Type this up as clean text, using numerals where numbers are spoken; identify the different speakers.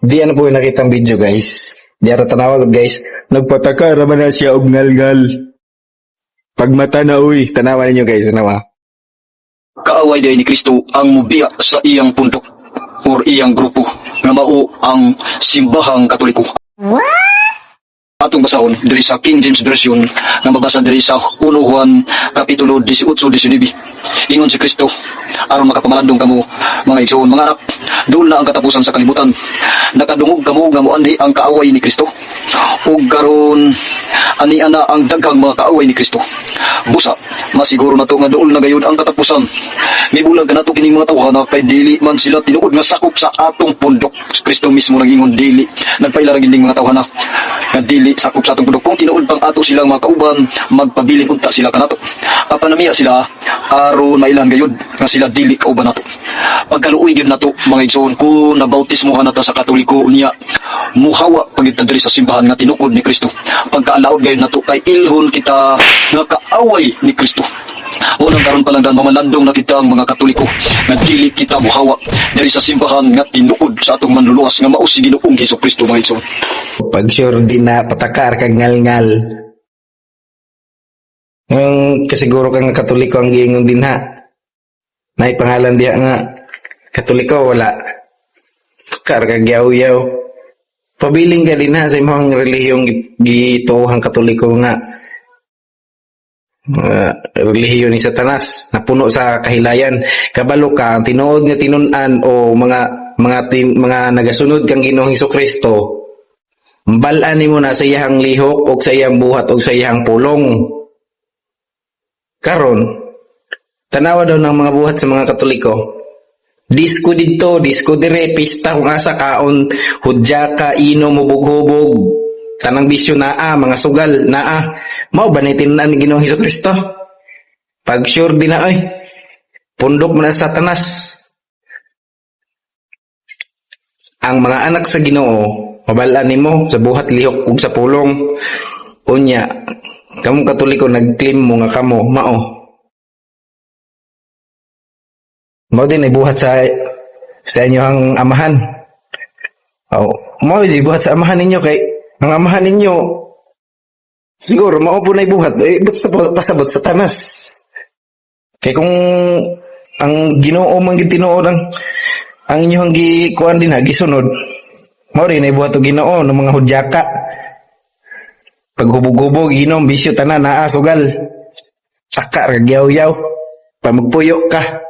Speaker 1: Di ano po yung nakitang video guys. Di ara tanawag guys. Nagpataka raman na siya og ngalngal. Pagmata na uy, tanawa ninyo guys, tanawa.
Speaker 2: Kaaway day ni Kristo ang mubiya sa iyang pundok or iyang grupo nga mao ang simbahang Katoliko. Atong basahon diri sa King James Version nga mabasa diri sa 1 Juan kapitulo 18-19. Ingon si Kristo aron makapamalandong kamo mga igsoon mga anak, doon na ang katapusan sa kalibutan. Nakadungog kamo nga moanhi ang kaaway ni Kristo. Ug karon ani ana ang daghang mga kaaway ni Kristo. Busa, masiguro na to nga dool na gayud ang katapusan. Mibulag ka nato kining mga tawhana kay dili man sila tinuod nga sakop sa atong pundok. Kristo mismo nagingon dili. Nagpaila ra gining mga tawhana nga dili sakop sa atong pundok. Kung tinuod pang ato silang mga kauban, magpabilin unta sila kanato. Apanamiya sila aron mailan gayud nga sila dili kauban nato. Pagkaluoy gyud nato mga igsoon kung nabautismohan nata sa Katoliko niya muhawa pagita diri sa simbahan nga tinukod ni Kristo. Pagkaalaod gayud nato kay ilhon kita nga kaaway ni Kristo. Unang karon pa lang dan mamalandong na kita ang mga Katoliko nga dili kita muhawa diri sa simbahan nga tinukod sa atong manluluwas nga mao si Ginoong Hesukristo mga igsoon.
Speaker 1: Pag sure di na patakar kag ngalngal. Yung kasiguro kang Katoliko ang giingon din ha. May pangalan diha nga Katoliko wala. Takar kag yaw-yaw. Pabiling ka din ha sa imong relihiyong gituohang Katoliko nga relihiyon ni Satanas na puno sa kahilayan. Kabalo ka tinuod nga tinun-an o mga nagasunod kang Ginoong Hesukristo. Balaan nimo na sa iyang lihok o sa iyang buhat o sa iyang pulong. Karon tanawa daw ng mga buhat sa mga Katoliko. Disko dito, disko dire, pista kung asa kaon, hudya ka, inom, hubog-hubog, tanang bisyo naa, mga sugal naa. Mao ba na tinunan ni Ginoong Hesukristo? Pag sure din na ay, pundok mo na Satanas. Ang mga anak sa Ginoo, mabalaan nimo sa buhat lihok ug sa pulong. Unya, kamong Katoliko nag-claim mo nga kamo, mao. Mao din ibuhat sa inyong amahan. Mao din ibuhat sa amahan ninyo kay ang amahan ninyo siguro mao po na ibuhat pasabot sa Satanas. Kay kung ang Ginoo man gid tinuod ang inyong gikuan din gisunod, mao rin ibuhat og Ginoo ng mga hudyaka. Paghubog-hubog, inom, bisyo tanan naa sugal. Saka ra yaw-yaw, pamagpuyo ka.